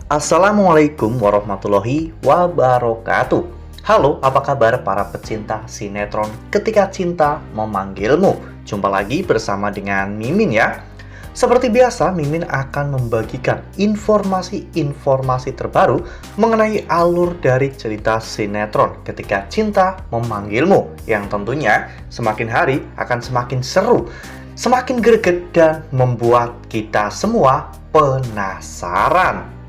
Assalamualaikum warahmatullahi wabarakatuh. Halo, apa kabar para pecinta sinetron Ketika Cinta Memanggilmu? Jumpa lagi bersama dengan Mimin ya. Seperti biasa, Mimin akan membagikan informasi-informasi terbaru mengenai alur dari cerita sinetron Ketika Cinta Memanggilmu, yang tentunya semakin hari akan semakin seru, semakin greget, dan membuat kita semua penasaran.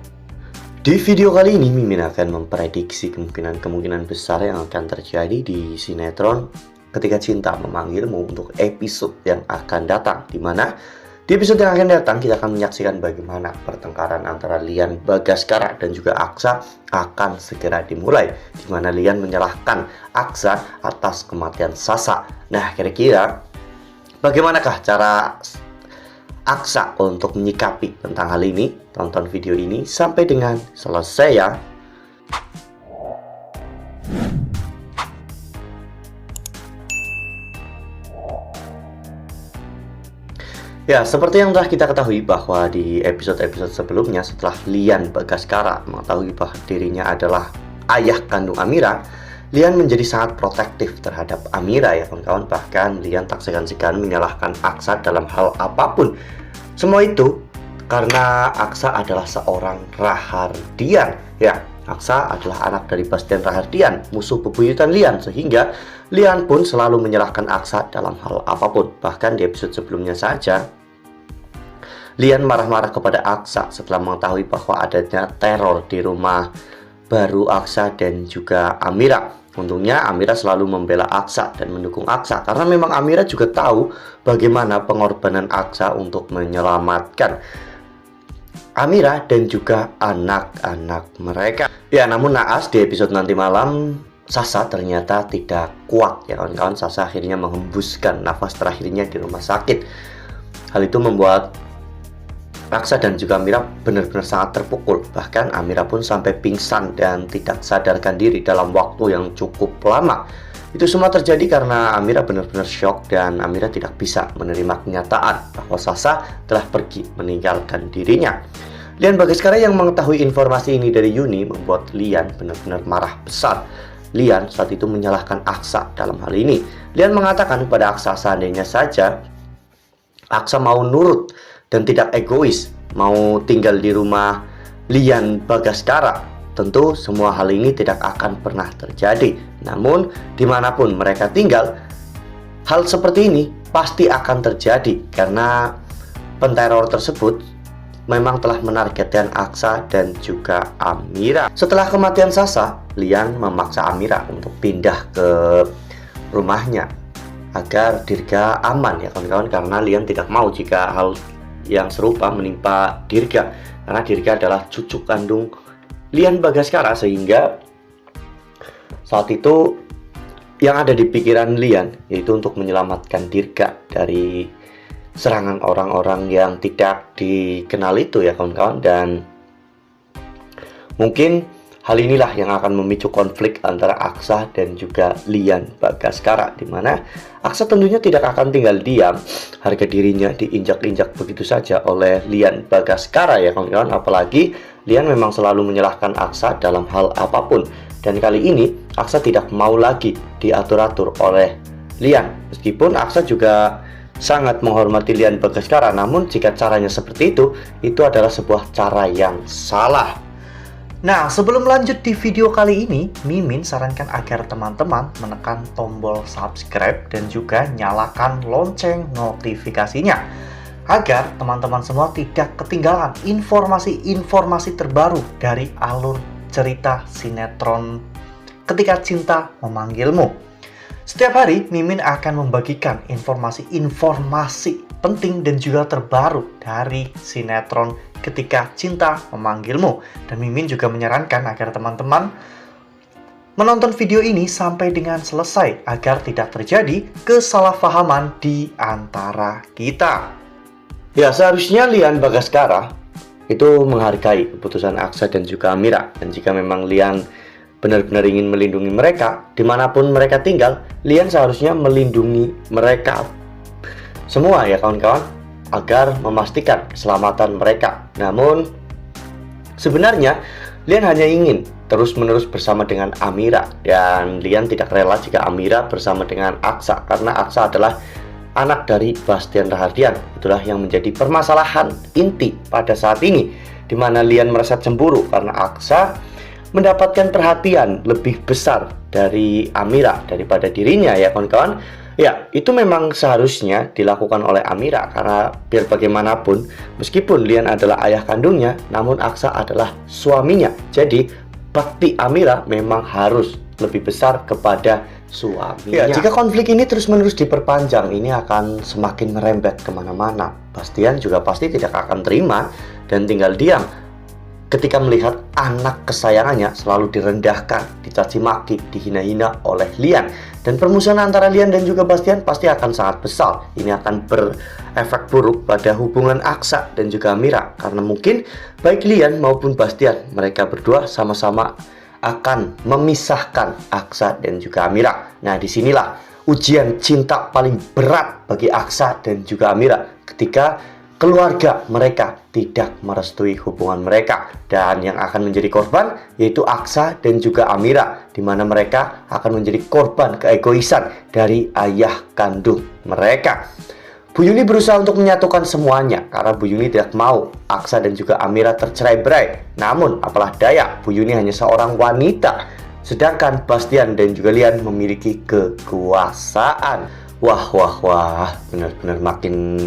Di video kali ini, Mimin akan memprediksi kemungkinan besar yang akan terjadi di sinetron Ketika Cinta Memanggilmu untuk episode yang akan datang, di mana di episode yang akan datang kita akan menyaksikan bagaimana pertengkaran antara Lian Bagaskara dan juga Aksa akan segera dimulai, di mana Lian menyalahkan Aksa atas kematian Sasa. Nah, kira-kira bagaimanakah cara Aksa untuk menyikapi tentang hal ini? Tonton video ini sampai dengan selesai ya. Ya, seperti yang telah kita ketahui bahwa di episode-episode sebelumnya, setelah Lian Bagaskara mengetahui bahwa dirinya adalah ayah kandung Amira, Lian menjadi sangat protektif terhadap Amira ya kawan-kawan. Bahkan Lian tak segan-segan menyalahkan Aksa dalam hal apapun. Semua itu karena Aksa adalah seorang Rahardian. Ya, Aksa adalah anak dari Bastian Rahardian, musuh bebuyutan Lian, sehingga Lian pun selalu menyalahkan Aksa dalam hal apapun. Bahkan di episode sebelumnya saja, Lian marah-marah kepada Aksa setelah mengetahui bahwa adanya teror di rumah baru Aksa dan juga Amira. Untungnya Amira selalu membela Aksa dan mendukung Aksa, karena memang Amira juga tahu bagaimana pengorbanan Aksa untuk menyelamatkan Amira dan juga anak-anak mereka. Ya, namun naas di episode nanti malam, Sasa ternyata tidak kuat ya kawan-kawan. Sasa akhirnya menghembuskan nafas terakhirnya di rumah sakit. Hal itu membuat Aksa dan juga Amira benar-benar sangat terpukul. Bahkan Amira pun sampai pingsan dan tidak sadarkan diri dalam waktu yang cukup lama. Itu semua terjadi karena Amira benar-benar syok dan Amira tidak bisa menerima kenyataan bahwa Sasa telah pergi meninggalkan dirinya. Lian Bagaskara yang mengetahui informasi ini dari Yuni membuat Lian benar-benar marah besar. Lian saat itu menyalahkan Aksa dalam hal ini. Lian mengatakan kepada Aksa seandainya saja Aksa mau nurut dan tidak egois, mau tinggal di rumah Lian Bagaskara, tentu semua hal ini tidak akan pernah terjadi. Namun dimanapun mereka tinggal, hal seperti ini pasti akan terjadi karena penteror tersebut memang telah menargetkan Aksa dan juga Amira. Setelah kematian Sasa, Lian memaksa Amira untuk pindah ke rumahnya agar Dirga aman ya kawan-kawan, karena Lian tidak mau jika hal yang serupa menimpa Dirga, karena Dirga adalah cucu kandung Lian Bagaskara, sehingga saat itu yang ada di pikiran Lian yaitu untuk menyelamatkan Dirga dari serangan orang-orang yang tidak dikenal itu ya kawan-kawan. Dan mungkin hal inilah yang akan memicu konflik antara Aksa dan juga Lian Bagaskara, di mana Aksa tentunya tidak akan tinggal diam harga dirinya diinjak-injak begitu saja oleh Lian Bagaskara ya kawan-kawan. Apalagi Lian memang selalu menyalahkan Aksa dalam hal apapun, dan kali ini Aksa tidak mau lagi diatur-atur oleh Lian. Meskipun Aksa juga sangat menghormati Lian Bagaskara, namun jika caranya seperti itu adalah sebuah cara yang salah. Nah, sebelum lanjut di video kali ini, Mimin sarankan agar teman-teman menekan tombol subscribe dan juga nyalakan lonceng notifikasinya, agar teman-teman semua tidak ketinggalan informasi-informasi terbaru dari alur cerita sinetron Ketika Cinta Memanggilmu. Setiap hari, Mimin akan membagikan informasi-informasi penting dan juga terbaru dari sinetron Ketika Cinta Memanggilmu. Dan Mimin juga menyarankan agar teman-teman menonton video ini sampai dengan selesai, agar tidak terjadi kesalahpahaman di antara kita. Ya, seharusnya Lian Bagaskara itu menghargai keputusan Aksa dan juga Amira. Dan jika memang Lian benar-benar ingin melindungi mereka, dimanapun mereka tinggal, Lian seharusnya melindungi mereka semua ya kawan-kawan, agar memastikan keselamatan mereka. Namun Sebenarnya, Lian hanya ingin terus-menerus bersama dengan Amira, dan Lian tidak rela jika Amira bersama dengan Aksa, karena Aksa adalah anak dari Bastian Rahardian. Itulah yang menjadi permasalahan inti pada saat ini, di mana Lian merasa cemburu karena Aksa mendapatkan perhatian lebih besar dari Amira daripada dirinya, ya kawan-kawan. Ya, itu memang seharusnya dilakukan oleh Amira, karena biar bagaimanapun, meskipun Lian adalah ayah kandungnya, namun Aksa adalah suaminya. Jadi, bakti Amira memang harus lebih besar kepada suaminya. Ya, jika konflik ini terus-menerus diperpanjang, ini akan semakin merembet kemana-mana. Bastian juga pasti tidak akan terima dan tinggal diam ketika melihat anak kesayangannya selalu direndahkan, dicaci maki, dihina-hina oleh Lian. Dan permusuhan antara Lian dan juga Bastian pasti akan sangat besar. Ini akan berefek buruk pada hubungan Aksa dan juga Amira, karena mungkin baik Lian maupun Bastian, mereka berdua sama-sama akan memisahkan Aksa dan juga Amira. Nah, disinilah ujian cinta paling berat bagi Aksa dan juga Amira, ketika keluarga mereka tidak merestui hubungan mereka, dan yang akan menjadi korban yaitu Aksa dan juga Amira, di mana mereka akan menjadi korban keegoisan dari ayah kandung mereka. Bu Yuni berusaha untuk menyatukan semuanya, karena Bu Yuni tidak mau Aksa dan juga Amira tercerai-berai. Namun apalah daya, Bu Yuni hanya seorang wanita, sedangkan Bastian dan juga Lian memiliki kekuasaan. Wah, benar-benar makin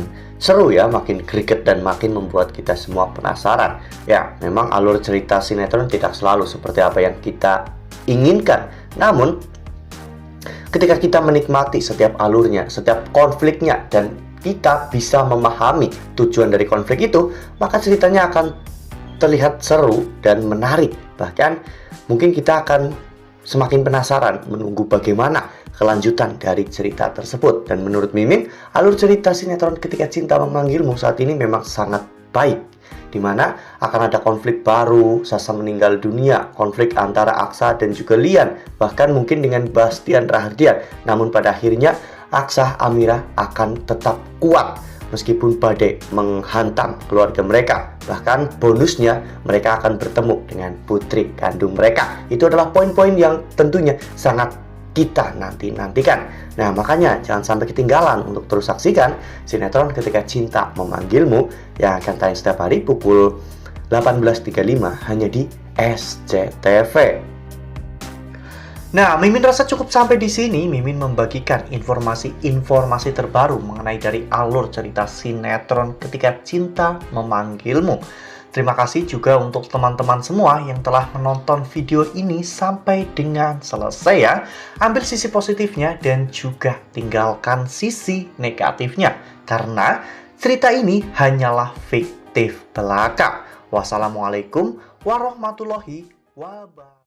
seru ya, makin greget dan makin membuat kita semua penasaran. Ya, memang alur cerita sinetron tidak selalu seperti apa yang kita inginkan. Namun, ketika kita menikmati setiap alurnya, setiap konfliknya, dan kita bisa memahami tujuan dari konflik itu, maka ceritanya akan terlihat seru dan menarik. Bahkan, mungkin kita akan semakin penasaran menunggu bagaimana kelanjutan dari cerita tersebut. Dan menurut Mimin, alur cerita sinetron Ketika Cinta Memanggilmu saat ini memang sangat baik, dimana akan ada konflik baru, Sasa meninggal dunia, konflik antara Aksa dan juga Lian, bahkan mungkin dengan Bastian Rahardian. Namun pada akhirnya Aksa Amira akan tetap kuat meskipun badai menghantam keluarga mereka. Bahkan bonusnya, mereka akan bertemu dengan putri kandung mereka. Itu adalah poin-poin yang tentunya sangat kita nantikan. Nah, makanya jangan sampai ketinggalan untuk terus saksikan sinetron Ketika Cinta Memanggilmu yang akan tayang setiap hari pukul 18.35 hanya di SCTV. Nah, Mimin rasa cukup sampai di sini. Mimin membagikan informasi terbaru mengenai dari alur cerita sinetron Ketika Cinta Memanggilmu. Terima kasih juga untuk teman-teman semua yang telah menonton video ini sampai dengan selesai ya. Ambil sisi positifnya dan juga tinggalkan sisi negatifnya, karena cerita ini hanyalah fiktif belaka. Wassalamualaikum warahmatullahi wabarakatuh.